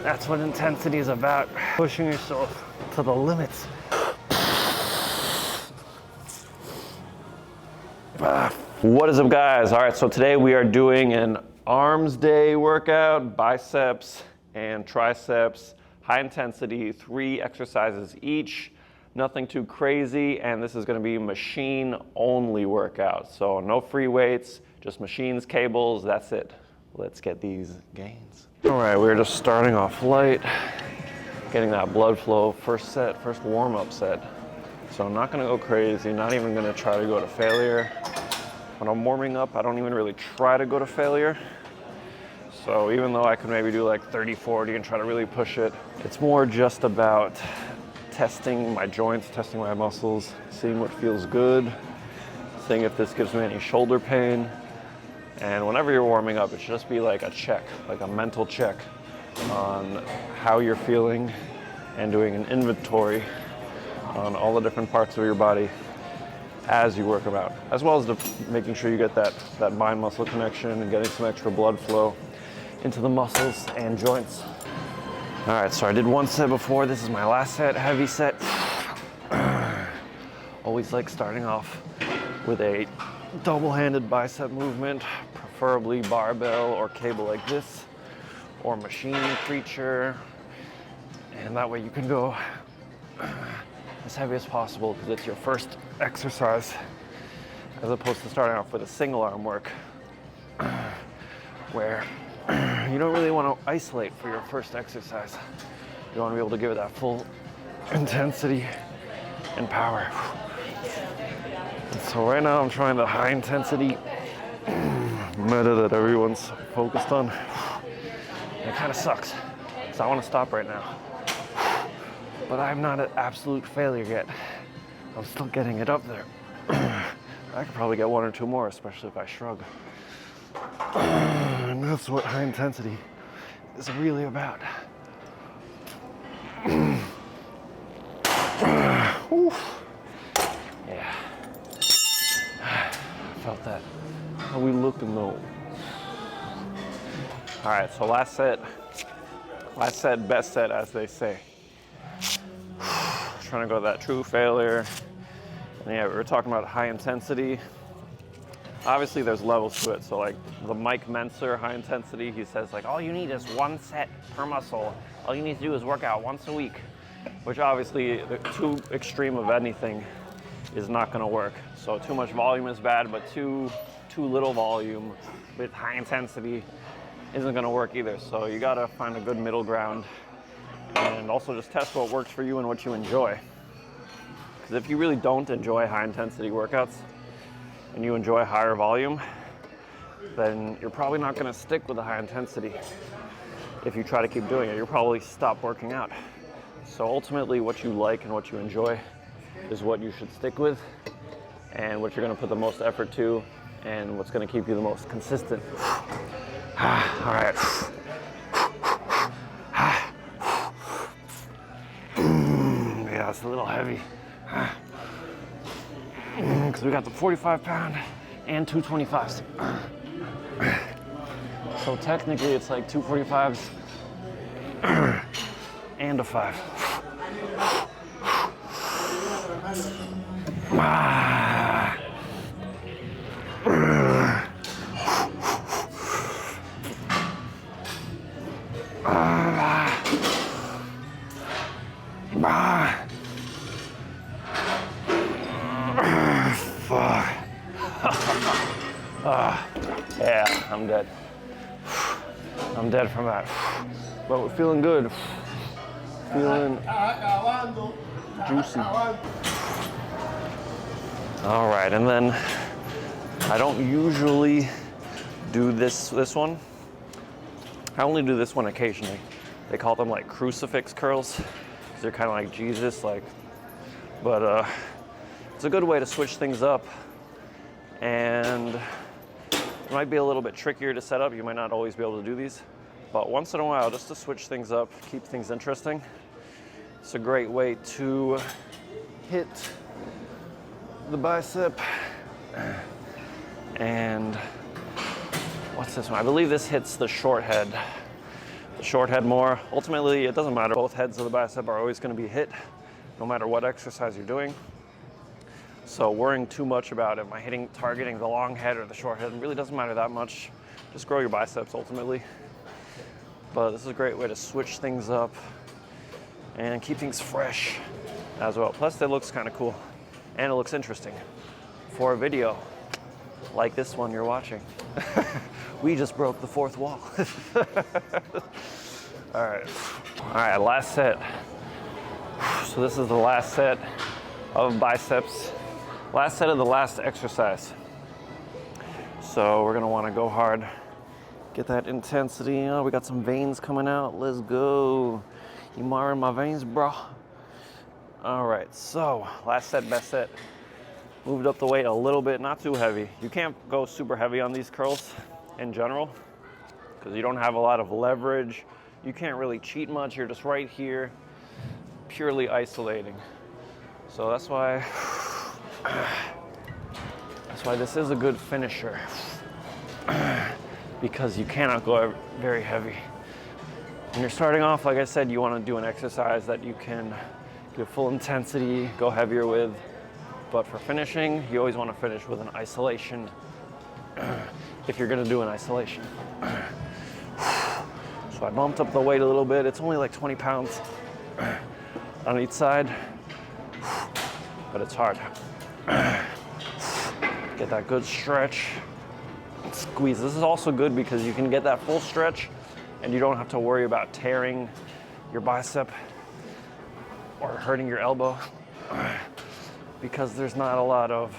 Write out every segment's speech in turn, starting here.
That's what intensity is about, pushing yourself to the limits. What is up, guys? All right, so today we are doing an arms day workout, biceps and triceps, high intensity, 3 exercises each, nothing too crazy, and this is gonna be machine only workout. So no free weights, just machines, cables, that's it. Let's get these gains. All right, we're just starting off light, getting that blood flow, first warm-up set. So I'm not gonna go crazy, not even gonna try to go to failure. When I'm warming up, I don't even really try to go to failure. So even though I could maybe do like 30, 40 and try to really push it, it's more just about testing my joints, testing my muscles, seeing what feels good, seeing if this gives me any shoulder pain. And whenever you're warming up, it should just be like a check, like a mental check on how you're feeling and doing an inventory on all the different parts of your body as you work them out, as well as making sure you get that mind-muscle connection and getting some extra blood flow into the muscles and joints. All right, so I did one set before. This is my last set, heavy set. Always like starting off with a double-handed bicep movement, preferably barbell or cable like this, or machine creature. And that way you can go as heavy as possible because it's your first exercise, as opposed to starting off with a single arm work where you don't really want to isolate for your first exercise. You want to be able to give it that full intensity and power. And so right now I'm trying the high intensity meta that everyone's focused on. And it kind of sucks because I want to stop right now. But I'm not at absolute failure yet. I'm still getting it up there. I could probably get 1 or 2 more, especially if I shrug. And that's what high intensity is really about. Yeah. I felt that. How we looking though? All right, so last set, best set, as they say. Trying to go to that true failure. And yeah, we were talking about high intensity. Obviously there's levels to it. So like the Mike Mentzer high intensity, he says like, all you need is 1 set per muscle. All you need to do is work out once a week, which obviously too extreme of anything is not gonna work. So too much volume is bad, but too little volume with high intensity isn't gonna work either. So you gotta find a good middle ground and also just test what works for you and what you enjoy. Because if you really don't enjoy high intensity workouts and you enjoy higher volume, then you're probably not gonna stick with the high intensity. If you try to keep doing it, you'll probably stop working out. So ultimately what you like and what you enjoy is what you should stick with and what you're gonna put the most effort to and what's gonna keep you the most consistent. All right. Yeah, it's a little heavy. Because we got the 45-pound and 225s. So technically it's like 2 45s and a 5. Yeah, I'm dead. I'm dead from that. But we're feeling good. Feeling juicy. All right, and then I don't usually do this one. I only do this one occasionally. They call them like crucifix curls, because they're kind of like Jesus, but it's a good way to switch things up. And it might be a little bit trickier to set up. You might not always be able to do these, but once in a while, just to switch things up, keep things interesting. It's a great way to hit the bicep. And what's this one? I believe this hits the short head the short head more. Ultimately, it doesn't matter. Both heads of the bicep are always going to be hit, no matter what exercise you're doing. So worrying too much about am I targeting the long head or the short head really doesn't matter that much. Just grow your biceps ultimately. But this is a great way to switch things up and keep things fresh as well. Plus, it looks kind of cool and it looks interesting for a video like this one you're watching. We just broke the fourth wall. All right, last set. So this is the last set of biceps, last set of the last exercise. So we're gonna wanna go hard, get that intensity. Oh, we got some veins coming out, let's go. You marring my veins, bro? All right, so last set, best set. Moved up the weight a little bit, not too heavy. You can't go super heavy on these curls in general because you don't have a lot of leverage. You can't really cheat much. You're just right here, purely isolating. So that's why this is a good finisher because you cannot go very heavy. When you're starting off, like I said, you want to do an exercise that you can give full intensity, go heavier with. But for finishing, you always want to finish with an isolation if you're going to do an isolation. So I bumped up the weight a little bit. It's only like 20 pounds on each side, but it's hard. Get that good stretch. Squeeze. This is also good because you can get that full stretch and you don't have to worry about tearing your bicep or hurting your elbow. Because there's not a lot of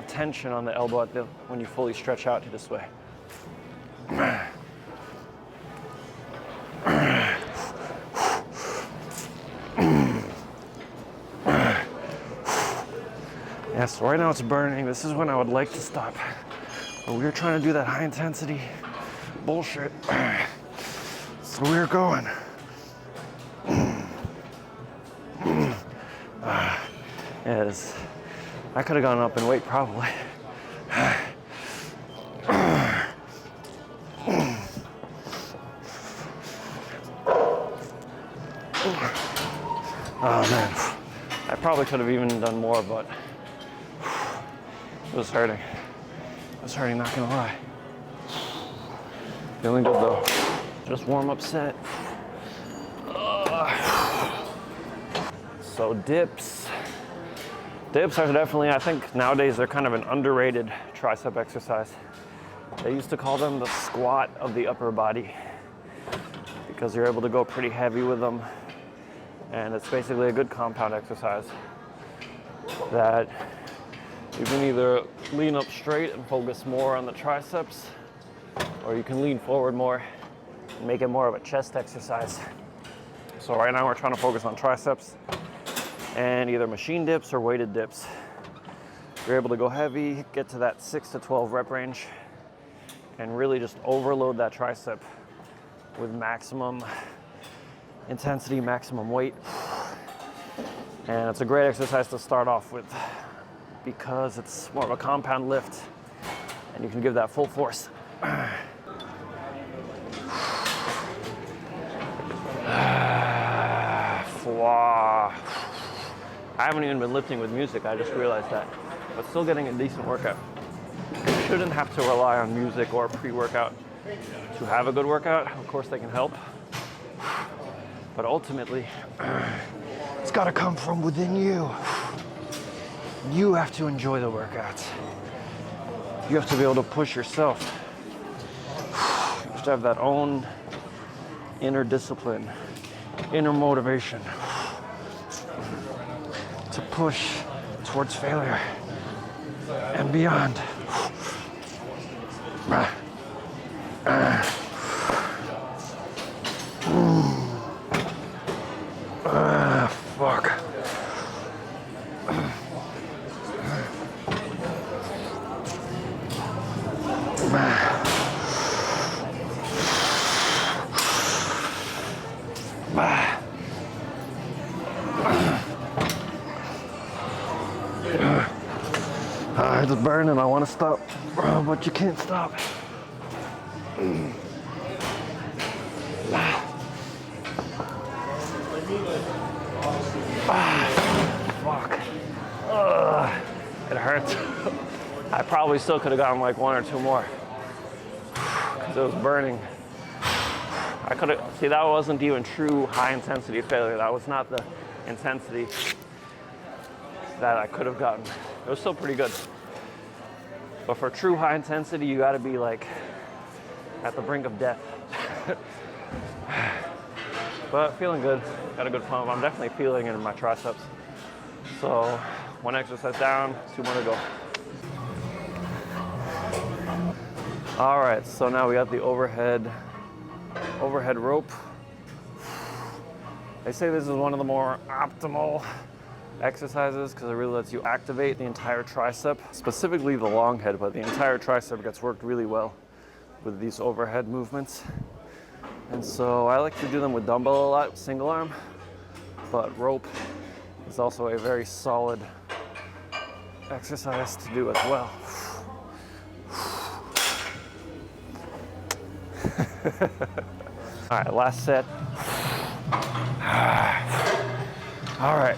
tension on the elbow when you fully stretch out this way. Yeah, so right now it's burning. This is when I would like to stop. But we were trying to do that high intensity bullshit. So we were going. Is I could have gone up in weight probably. Oh man, I probably could have even done more, but it was hurting. It was hurting, not gonna lie. Feeling good though. Just warm up set. So dips. Dips are definitely, I think nowadays they're kind of an underrated tricep exercise. They used to call them the squat of the upper body because you're able to go pretty heavy with them. And it's basically a good compound exercise that you can either lean up straight and focus more on the triceps, or you can lean forward more and make it more of a chest exercise. So right now we're trying to focus on triceps and either machine dips or weighted dips. You're able to go heavy, get to that 6 to 12 rep range, and really just overload that tricep with maximum intensity, maximum weight. And it's a great exercise to start off with because it's more of a compound lift and you can give that full force. I haven't even been lifting with music, I just realized that, but still getting a decent workout. You shouldn't have to rely on music or pre-workout to have a good workout. Of course they can help, but ultimately, it's gotta come from within you. You have to enjoy the workouts. You have to be able to push yourself. You have to have that own inner discipline, inner motivation to push towards failure and beyond. Fuck. It's burning, I want to stop, but you can't stop. probably still could have gotten like 1 or 2 more because it was burning. I could have, see, that wasn't even true high intensity failure. That was not the intensity that I could have gotten. It was still pretty good. But for true high intensity, you gotta be like at the brink of death. But feeling good, got a good pump. I'm definitely feeling it in my triceps. So 1 exercise down, 2 more to go. All right, so now we got the overhead rope. They say this is one of the more optimal exercises because it really lets you activate the entire tricep, specifically the long head, but the entire tricep gets worked really well with these overhead movements. And so I like to do them with dumbbell a lot, single arm, but rope is also a very solid exercise to do as well. All right, last set. All right,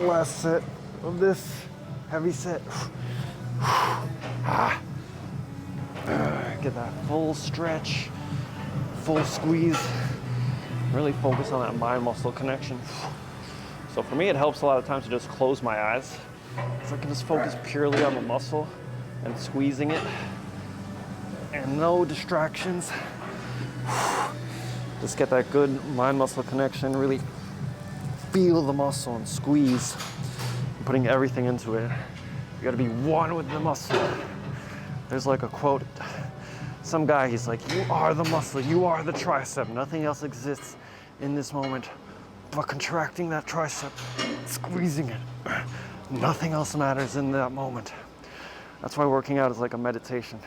last set of this heavy set. Get that full stretch, full squeeze. Really focus on that mind-muscle connection. So for me, it helps a lot of times to just close my eyes, so I can just focus purely on the muscle and squeezing it, and no distractions. Just get that good mind-muscle connection, really feel the muscle and squeeze, and putting everything into it. You gotta be one with the muscle. There's like a quote, some guy, he's like, you are the muscle, you are the tricep. Nothing else exists in this moment but contracting that tricep, squeezing it. Nothing else matters in that moment. That's why working out is like a meditation,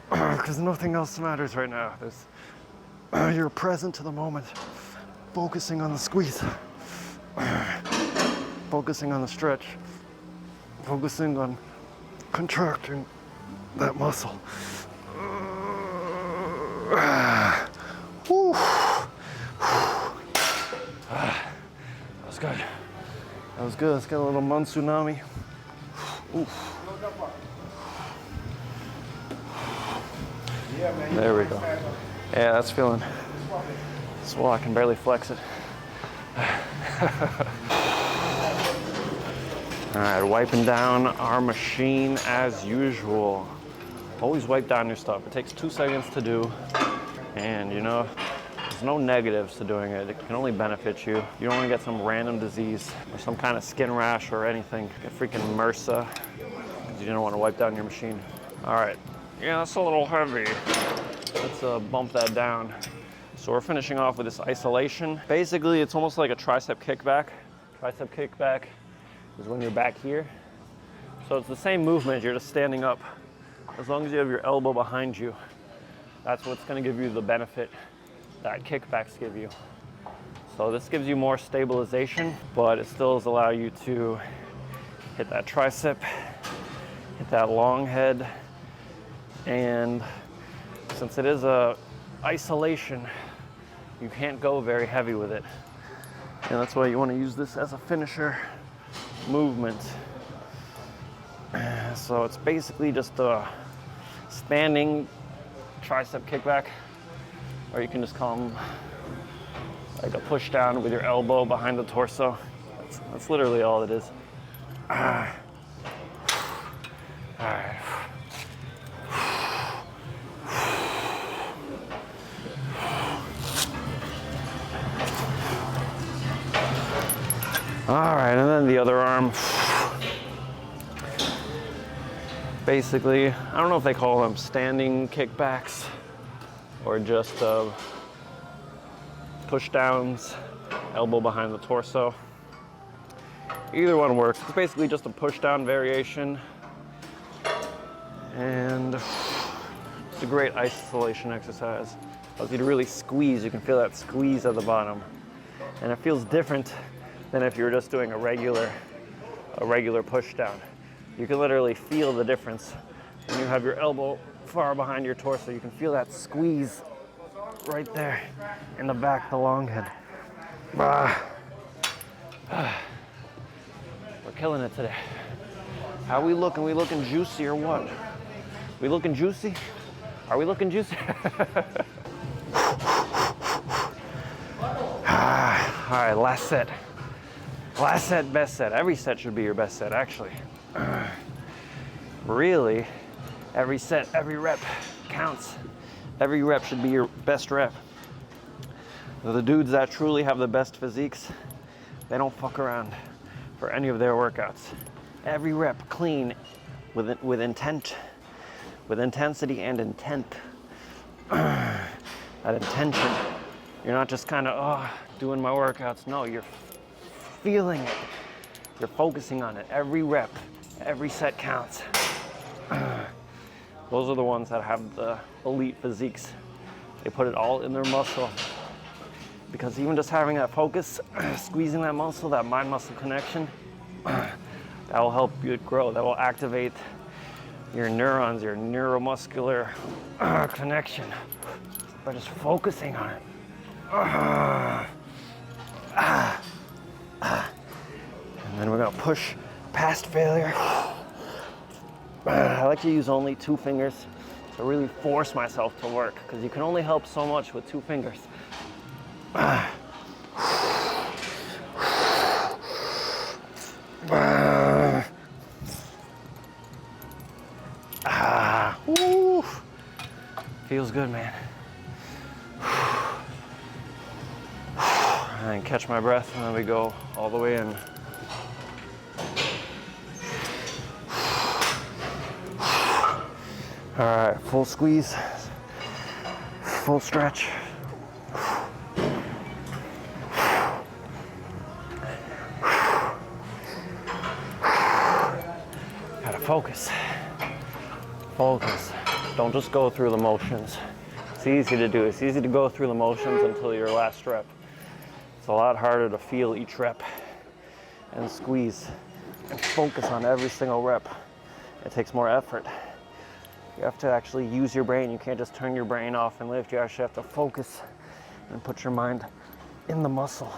because nothing else matters right now. You're present to the moment, focusing on the squeeze, focusing on the stretch, focusing on contracting that muscle. Whew. That was good. That was good. Let's get a little Munz tsunami. Oof. There we go. Yeah, that's feeling swell. I can barely flex it. All right, wiping down our machine as usual. Always wipe down your stuff. It takes 2 seconds to do. And you know, there's no negatives to doing it. It can only benefit you. You don't want to get some random disease or some kind of skin rash or anything. Get freaking MRSA because you don't want to wipe down your machine. All right, yeah, that's a little heavy. Let's bump that down. So we're finishing off with this isolation. Basically, it's almost like a tricep kickback. Tricep kickback is when you're back here. So it's the same movement, you're just standing up. As long as you have your elbow behind you, that's what's gonna give you the benefit that kickbacks give you. So this gives you more stabilization, but it still does allow you to hit that tricep, hit that long head, and since it is a isolation, you can't go very heavy with it. And that's why you want to use this as a finisher movement. So it's basically just a standing tricep kickback, or you can just call them like a push down with your elbow behind the torso. That's literally all it is. All right. All right, and then the other arm. Basically, I don't know if they call them standing kickbacks or just push downs, elbow behind the torso. Either one works. It's basically just a push down variation. And it's a great isolation exercise. Allows you to really squeeze. You can feel that squeeze at the bottom. And it feels different than if you were just doing a regular push down. You can literally feel the difference when you have your elbow far behind your torso. You can feel that squeeze right there in the back, the long head. We're killing it today. How we looking? We looking juicy or what? We looking juicy? Are we looking juicy? All right, last set. Last set, best set. Every set should be your best set, actually. Really, every set, every rep counts. Every rep should be your best rep. The dudes that truly have the best physiques, they don't fuck around for any of their workouts. Every rep clean, with intent, with intensity and intent. That intention. You're not just kind of doing my workouts. No, you're feeling it. You're focusing on it. Every rep, every set counts. Those are the ones that have the elite physiques. They put it all in their muscle. Because even just having that focus, squeezing that muscle, that mind-muscle connection, that will help you grow. That will activate your neurons, your neuromuscular connection by just focusing on it. And then we're gonna push past failure. I like to use only 2 fingers to really force myself to work, because you can only help so much with 2 fingers. Woo. Feels good, man. And catch my breath, and then we go all the way in. All right, full squeeze, full stretch. Gotta focus. Focus. Don't just go through the motions. It's easy to do. It's easy to go through the motions until your last rep. It's a lot harder to feel each rep and squeeze and focus on every single rep. It takes more effort. You have to actually use your brain. You can't just turn your brain off and lift. You actually have to focus and put your mind in the muscle.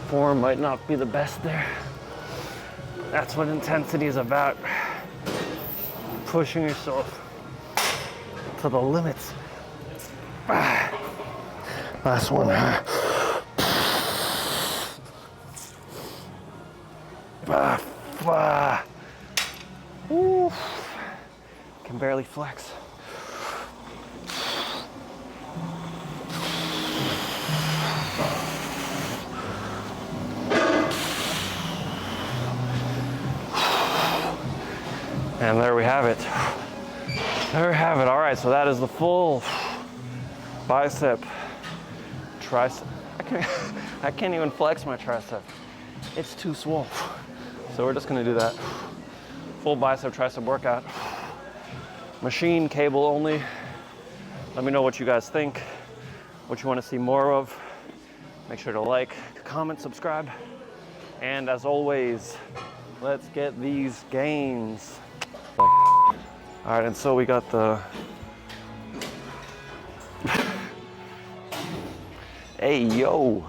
Form might not be the best there. That's what intensity is about. Pushing yourself to the limits. Last one. Can barely flex. And there we have it. There we have it. All right, so that is the full bicep, tricep. I can't even flex my tricep. It's too swole. So we're just gonna do that. Full bicep, tricep workout. Machine, cable only. Let me know what you guys think, what you wanna see more of. Make sure to like, comment, subscribe. And as always, let's get these gains. All right, and so we got the, hey, yo.